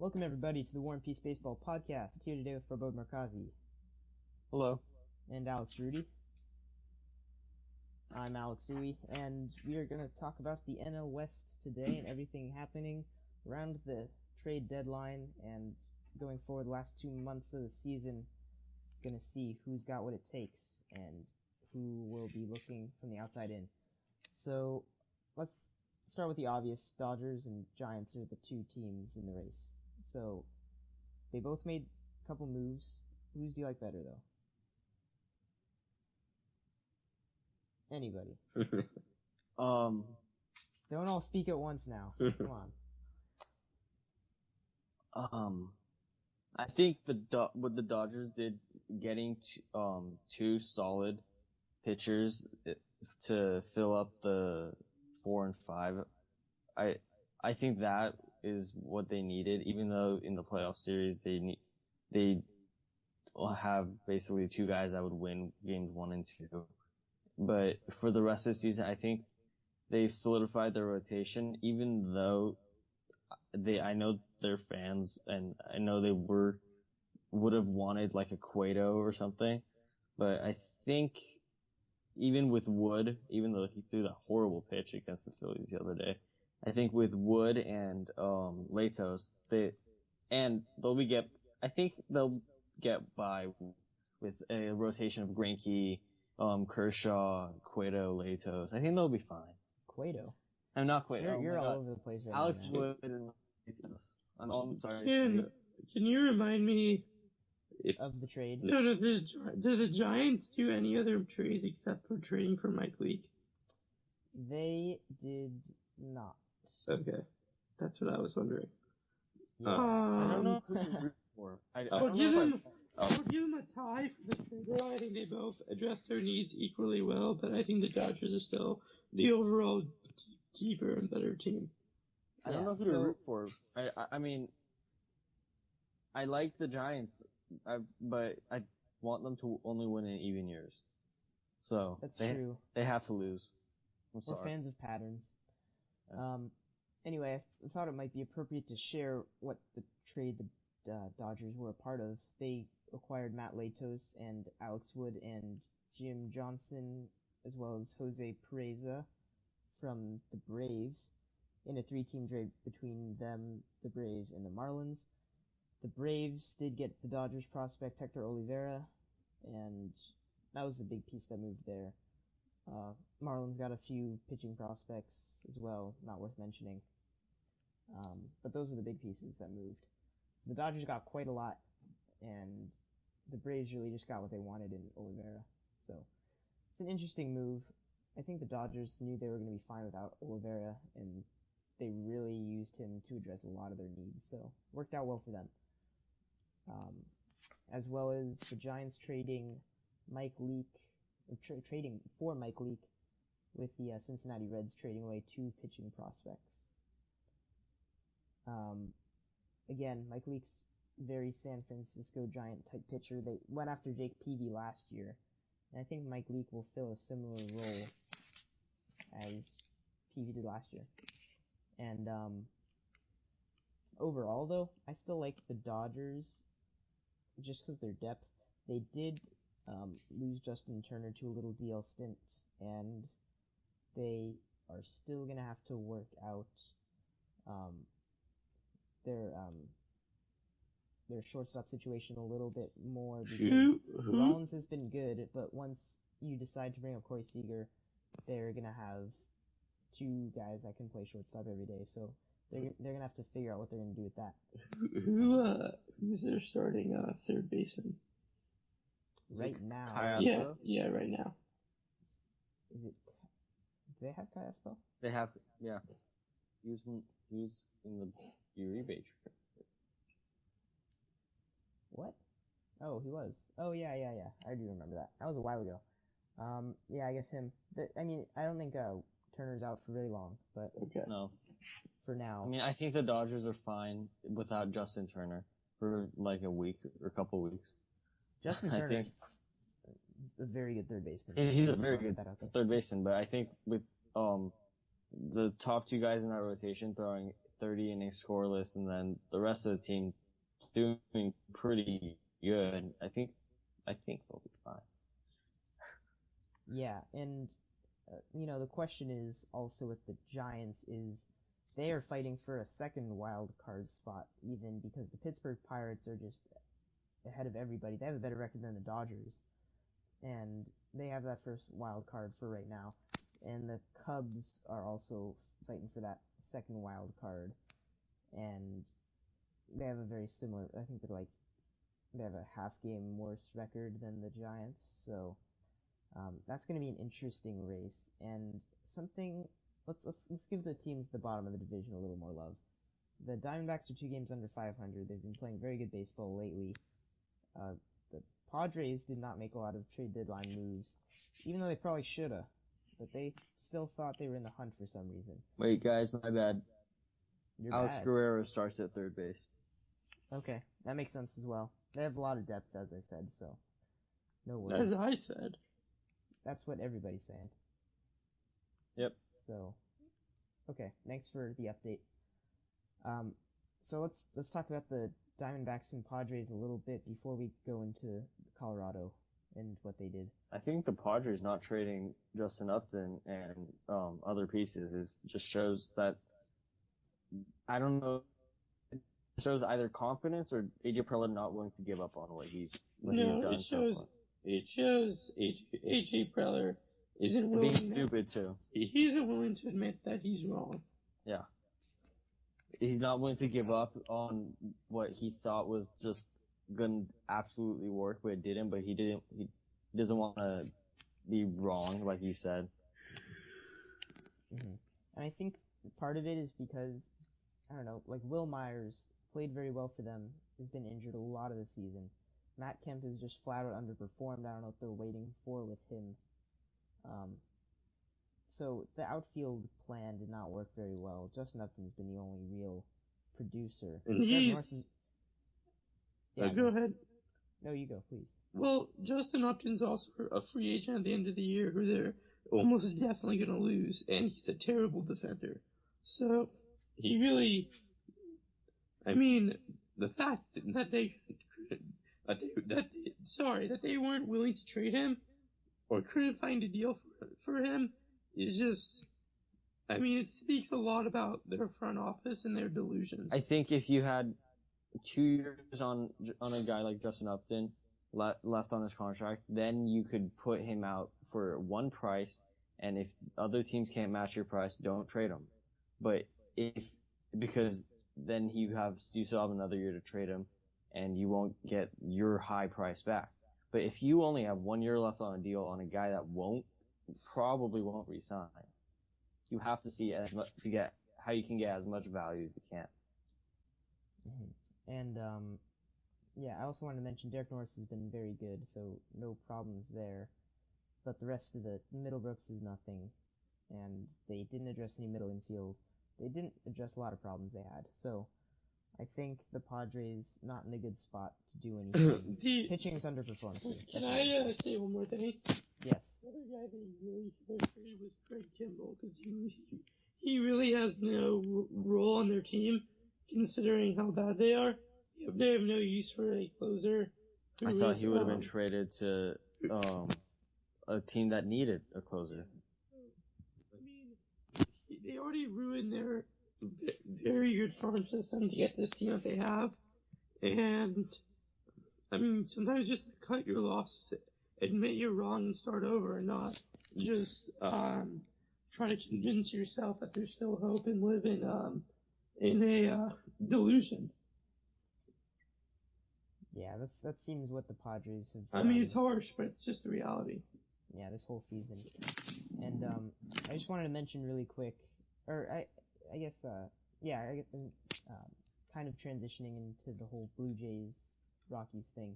Welcome everybody to the War and Peace Baseball Podcast. Here today with Farbod Markazi. Hello. And Alex Rudy. I'm Alex Uwe, and we are going to talk about the NL West today and everything happening around the trade deadline and going forward the last 2 months of the season. Going to see who's got what it takes and who will be looking from the outside in. So let's start with the obvious. Dodgers and Giants are the two teams in the race. So they both made a couple moves. Whose do you like better, though? Anybody? Um, Don't all speak at once now. Come on. I think what the Dodgers did, getting two solid pitchers to fill up the 4 and 5, I think that is what they needed. Even though in the playoff series they have basically two guys that would win games 1 and 2. But for the rest of the season, I think they've solidified their rotation, even though I know they're fans, and I know they would have wanted like a Cueto or something. But I think even with Wood, even though he threw that horrible pitch against the Phillies the other day, I think with Wood and Latos, I think they'll get by with a rotation of Greinke, Kershaw, Cueto, Latos. I think they'll be fine. Cueto? I'm not Cueto. You're all over the place right Alex now. Wood and Latos. I'm sorry. Can you remind me of the trade? No, did the Giants do any other trades except for trading for Mike Leake? They did not. Okay. That's what I was wondering. Yeah. I don't know who to root for. I'll give them a tie for the trade deadline. I think they both address their needs equally well, but I think the Dodgers are still the overall deeper and better team. I don't know who to root for. I mean, I like the Giants, but I want them to only win in even years. So that's true. They have to lose. I'm sorry. We're fans of patterns. Anyway, I thought it might be appropriate to share what the trade the Dodgers were a part of. They acquired Matt Latos and Alex Wood and Jim Johnson, as well as Jose Pereza from the Braves, in a 3-team trade between them, the Braves, and the Marlins. The Braves did get the Dodgers prospect Hector Oliveira, and that was the big piece that moved there. Marlins got a few pitching prospects as well, not worth mentioning. But those are the big pieces that moved. The Dodgers got quite a lot, and the Braves really just got what they wanted in Oliveira. So it's an interesting move. I think the Dodgers knew they were going to be fine without Oliveira, and they really used him to address a lot of their needs. So worked out well for them. As well as the Giants trading Mike Leake, trading for Mike Leake, with the Cincinnati Reds trading away 2 pitching prospects. Again, Mike Leake's very San Francisco Giant type pitcher. They went after Jake Peavy last year, and I think Mike Leake will fill a similar role as Peavy did last year. And overall, though, I still like the Dodgers just because of their depth. They did lose Justin Turner to a little DL stint, and they are still going to have to work out their shortstop situation a little bit more, because Rollins has been good, but once you decide to bring up Corey Seager, they're going to have 2 guys that can play shortstop every day, so they're going to have to figure out what they're going to do with that. Who's their starting third baseman? Right now. Caiazzo? Yeah, right now. Is it? Do they have Caiazzo? They have, yeah. He was in the Uribe. What? Oh, he was. Oh, yeah. I do remember that. That was a while ago. Yeah, I guess him. I don't think Turner's out for very long, but okay. No. For now. I mean, I think the Dodgers are fine without Justin Turner for like a week or a couple weeks. Justin Turner's a very good third baseman. He's a very good third baseman, but I think with the top 2 guys in that rotation throwing 30 innings scoreless, and then the rest of the team doing pretty good. I think they'll be fine. Yeah, and the question is also with the Giants is they are fighting for a second wild card spot, even because the Pittsburgh Pirates are just ahead of everybody. They have a better record than the Dodgers, and they have that first wild card for right now. And the Cubs are also fighting for that second wild card, and they have a very similar. I think they have a half game worse record than the Giants, so that's going to be an interesting race. And something. Let's give the teams at the bottom of the division a little more love. The Diamondbacks are 2 games under 500. They've been playing very good baseball lately. The Padres did not make a lot of trade deadline moves, even though they probably shoulda. But they still thought they were in the hunt for some reason. Wait, guys, my bad. Alex Bad. Guerrero starts at third base. Okay, that makes sense as well. They have a lot of depth, as I said, so no worries. As I said. That's what everybody's saying. Yep. So, okay, thanks for the update. So let's talk about the Diamondbacks and Padres a little bit before we go into Colorado and what they did. I think the Padres not trading Justin Upton and other pieces just shows that, I don't know, it shows either confidence or AJ Preller not willing to give up on what he's done so far. It shows AJ Preller isn't willing. Being stupid too. He isn't willing to admit that he's wrong. Yeah. He's not willing to give up on what he thought was just gonna absolutely work, but it didn't. But he doesn't want to be wrong, like you said. Mm-hmm. And I think part of it is because, I don't know, like Will Myers played very well for them, has been injured a lot of the season. Matt Kemp has just flat out underperformed. I don't know what they're waiting for with him. So the outfield plan did not work very well. Justin Upton's been the only real producer. And go ahead. No, you go, please. Well, Justin Upton's also a free agent at the end of the year who they're almost definitely going to lose, and he's a terrible defender. So, he really, I mean, the fact that they weren't willing to trade him or couldn't find a deal for him is just, I mean, it speaks a lot about their front office and their delusions. I think if you had 2 years on a guy like Justin Upton left on his contract, then you could put him out for one price, and if other teams can't match your price, don't trade him. But because then you still have another year to trade him, and you won't get your high price back. But if you only have 1 year left on a deal on a guy that probably won't resign, you have to see how you can get as much value as you can. Mm-hmm. And I also wanted to mention Derek Norris has been very good, so no problems there. But the rest of the Middlebrooks is nothing, and they didn't address any middle infield. They didn't address a lot of problems they had. So I think the Padres not in a good spot to do anything. Pitching is underperformed. Can I say one more thing? Yes. The other guy they really frustrated was Craig Kimbrell, because he really has no role on their team, considering how bad they are. They have no use for a closer. I thought he would have been traded to a team that needed a closer. I mean, they already ruined their very good farm system to get this team that they have. And, I mean, sometimes just cut your losses, admit you're wrong and start over, and not just try to convince yourself that there's still hope and live in a delusion. Yeah, that seems what the Padres have. I mean, it's harsh, but it's just the reality. Yeah, this whole season. And I just wanted to mention really quick, or I guess kind of transitioning into the whole Blue Jays Rockies thing.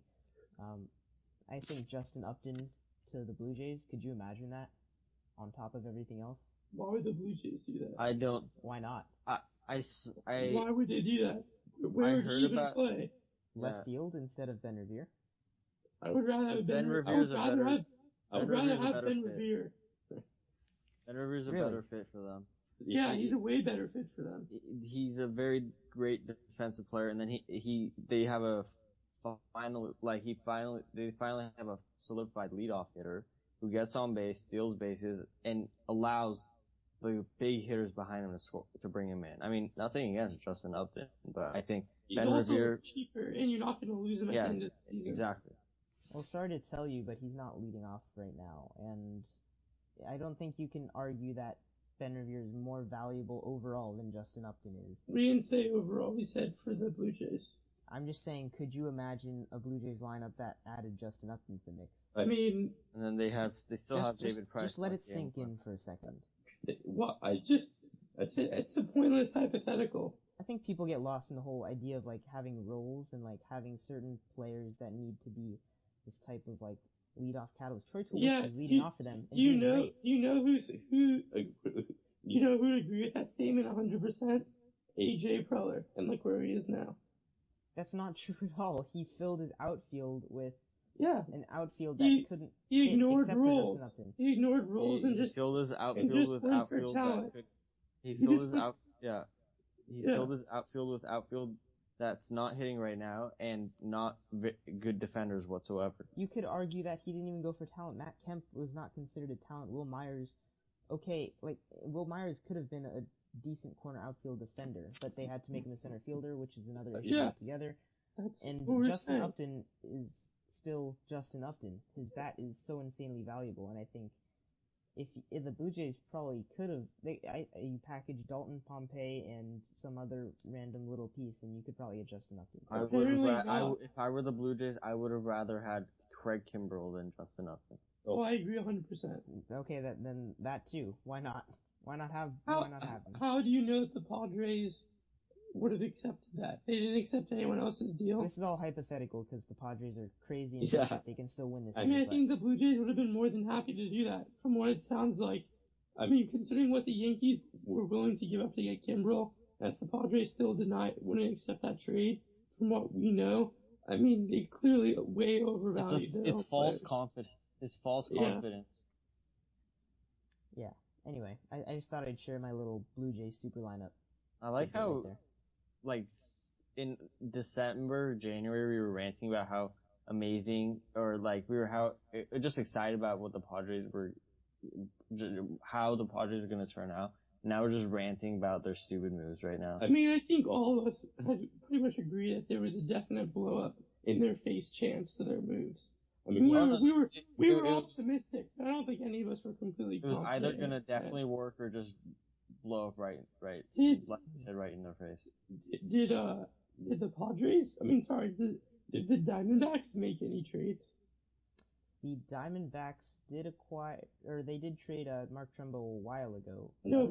I think Justin Upton to the Blue Jays. Could you imagine that? On top of everything else. Why would the Blue Jays do that? I don't. Why not? Why would they do that? Where would he even play? Left field instead of Ben Revere? I would rather have Ben Revere. I would rather have Ben Revere. Ben Revere's a better fit for them. Yeah, he's a way better fit for them. He's a very great defensive player, and then they have they finally have a solidified leadoff hitter who gets on base, steals bases, and allows the big hitters behind him to bring him in. I mean, nothing against Justin Upton, but I think he's Ben also Revere, cheaper, and you're not going to lose him at the end of the season. Exactly. Well, sorry to tell you, but he's not leading off right now, and I don't think you can argue that Ben Revere is more valuable overall than Justin Upton is. We didn't say overall, we said for the Blue Jays. I'm just saying, could you imagine a Blue Jays lineup that added Justin Upton to the mix? I mean... And then they still have David Price. Just let it sink in for a second. Well, it's a pointless hypothetical. I think people get lost in the whole idea of, like, having roles and, like, having certain players that need to be this type of, like, leadoff catalyst. Troy Tulowitzki is leading off for them. Do you know who would agree with that statement 100%? AJ Preller, and look where he is now. That's not true at all. He filled his outfield with an outfield that couldn't. He ignored rules. He ignored rules and just filled his outfield with outfield that could. He filled his outfield with outfield that's not hitting right now and not good defenders whatsoever. You could argue that he didn't even go for talent. Matt Kemp was not considered a talent. Will Myers, Will Myers could have been a decent corner outfield defender, but they had to make him a center fielder, which is another issue altogether. And Justin Upton is still Justin Upton. His bat is so insanely valuable, and I think if the Blue Jays probably could have, you package Dalton Pompey and some other random little piece, and you could probably get Justin Upton. If I were the Blue Jays, I would have rather had Craig Kimbrell than Justin Upton. Oh, I agree 100%. Okay, then that too. Why not? Why not have him? How do you know that the Padres would have accepted that? They didn't accept anyone else's deal. This is all hypothetical because the Padres are crazy and think that they can still win this. I think the Blue Jays would have been more than happy to do that. From what it sounds like, I mean, considering what the Yankees were willing to give up to get Kimbrel, that the Padres still wouldn't accept that trade. From what we know, I mean, they clearly way overvalued their It's false confidence. It's false confidence. Yeah. Anyway, I just thought I'd share my little Blue Jays super lineup. I like how, like, in December, January, we were ranting about how amazing, or like, we were just excited about what the Padres were, how the Padres are going to turn out. Now we're just ranting about their stupid moves right now. I mean, I think all of us had pretty much agreed that there was a definite blow up in their face chance to their moves. I mean, we were optimistic, but I don't think any of us were completely confident. It was either gonna definitely work or just blow up right, like you said, right in their face. Did the Padres? Did the Diamondbacks make any trades? The Diamondbacks did trade Mark Trumbo a while ago. No,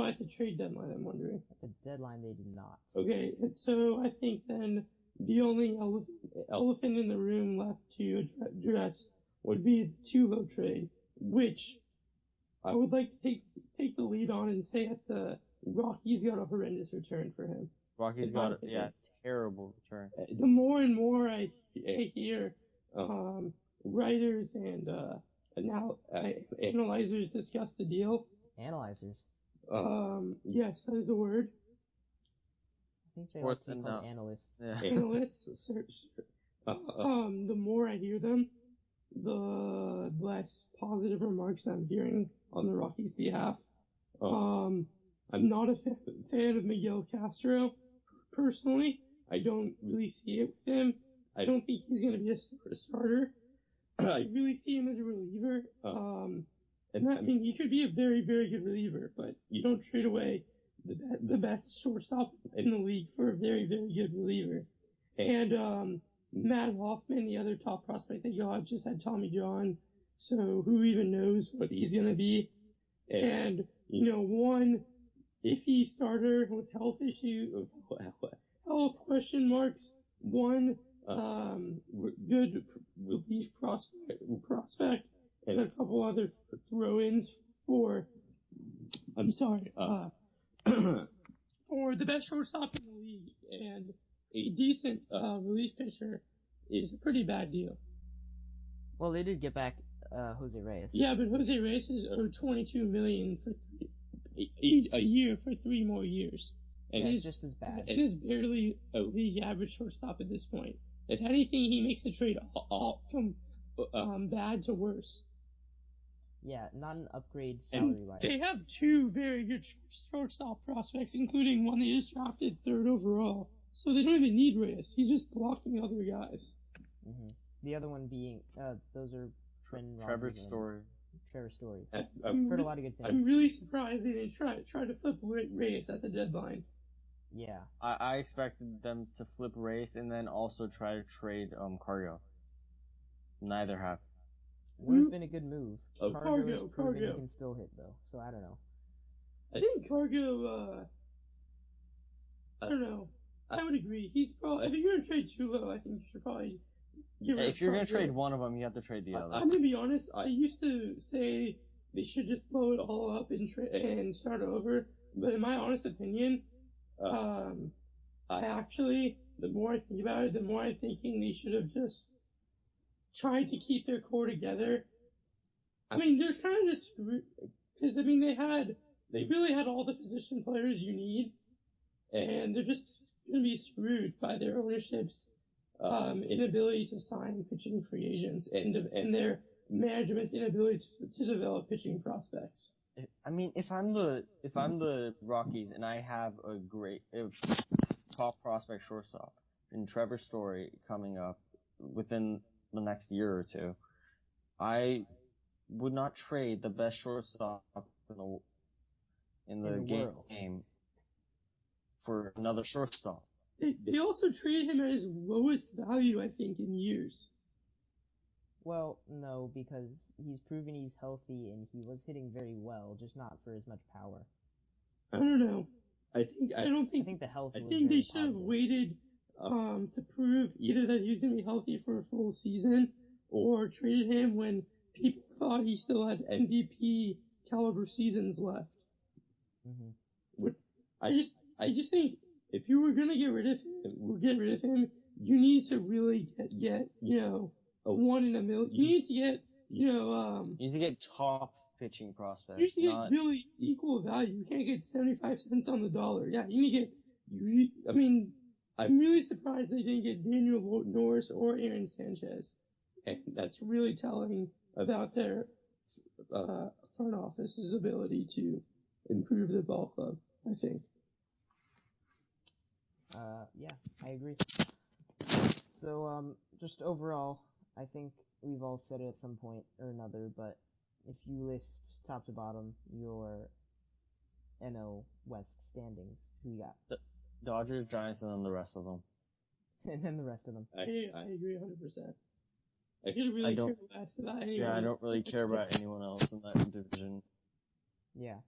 at the trade deadline, I'm wondering. At the deadline, they did not. Okay, and so I think then the only elephant in the room left to address would be the Tulo trade, which I would like to take the lead on and say that the Rockies got a horrendous return for him. Rockies got terrible return. The more and more I hear writers and analyzers discuss the deal. Analyzers? Yes, that is a word. I think they like to be called analysts. Yeah. Analysts. The more I hear them, the less positive remarks I'm hearing on the Rockies' behalf. I'm not a fan of Miguel Castro, personally. I don't really see it with him. I don't think he's going to be a starter. I really see him as a reliever. He could be a very, very good reliever, but you don't trade away the best shortstop in the league for a very, very good reliever. And Matt Hoffman, the other top prospect they got, just had Tommy John, so who even knows what he's going to be. And, one iffy starter with health question marks, one good relief prospect, and a couple other throw-ins for the best shortstop in the league, and a decent relief pitcher is a pretty bad deal. Well, they did get back Jose Reyes. Yeah, but Jose Reyes is owed $22 million for a year for 3 more years. And Yeah, is it's just as bad. and is barely a league average shortstop at this point. If anything, he makes the trade all from bad to worse. Yeah, not an upgrade And salary-wise. they have 2 very good shortstop prospects, including one they just drafted 3rd overall. So they don't even need Reyes. He's just blocking other guys. Hmm. The other one being, those are Trevor Rogers and Story. Trevor Story. I've Heard a lot of good things. I'm really surprised they didn't try to flip Reyes at the deadline. Yeah. I expected them to flip Race and then also try to trade Cargo. Neither have. Would have been a good move. Oh, Cargo has proven Cargo. he can still hit, though, so I don't know. I think Cargo, I don't know. I would agree. He's probably, if you're going to trade Tulo, I think you should probably get rid of If you're gonna Cargo. trade one of them, you have to trade the other. I'm gonna be honest. I used to say they should just blow it all up and start over. But in my honest opinion, I actually, the more I think about it, the more I'm thinking they should have just tried to keep their core together. I mean, there's kind of just screwed because I mean they really had all the position players you need, and they're just gonna be screwed by their ownership's inability to sign pitching free agents and their management's inability to develop pitching prospects. I mean, if I'm the Rockies and I have a great top prospect shortstop in Trevor Story coming up within the next year or two, I would not trade the best shortstop in the game for another shortstop. They also traded him at his lowest value, I think, in years. Well, no, because he's proven he's healthy and he was hitting very well, just not for as much power. I don't know. I think the health. I was think they very should have positive. waited to prove either that he was going to be healthy for a full season or traded him when people thought he still had MVP caliber seasons left. Mm-hmm. I just think if you were going to get rid of him, you need to really get a 1 in a million. You need to get You need to get top pitching prospects. You need to get really equal value. You can't get 75 cents on the dollar. Yeah, you need to get. I mean, I'm really surprised they didn't get Daniel Norris or Aaron Sanchez, and that's really telling about their front office's ability to improve the ball club. I think. Yeah, I agree. So, just overall, I think we've all said it at some point or another, but if you list top to bottom your NL West standings, who you got? The Dodgers, Giants, and then the rest of them. And then the rest of them. I agree 100%. I could really care less about anyone. Yeah, I don't really care about anyone else in that division. Yeah.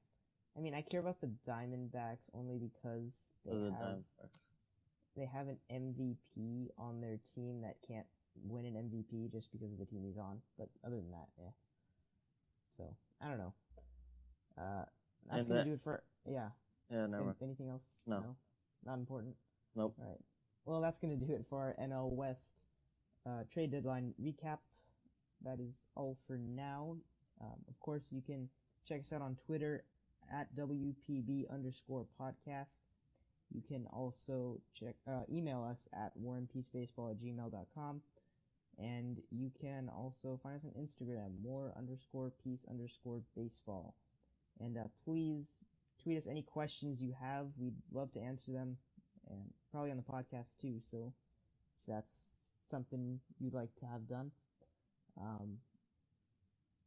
I mean, I care about the Diamondbacks only because they have an MVP on their team that can't win an MVP just because of the team he's on. But other than that, yeah. So, I don't know. That's gonna do it for, yeah. Yeah, never. Anything else? No. Not important? Nope. Alright. Well, that's gonna do it for our NL West, trade deadline recap. That is all for now. Of course, you can check us out on Twitter at WPB_podcast. You can also email us at warandpeacebaseball@gmail.com. And you can also find us on Instagram, war_peace_baseball. And please tweet us any questions you have. We'd love to answer them, and probably on the podcast too, so if that's something you'd like to have done.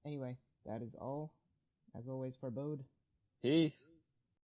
Anyway, that is all. As always, for Bode. Peace.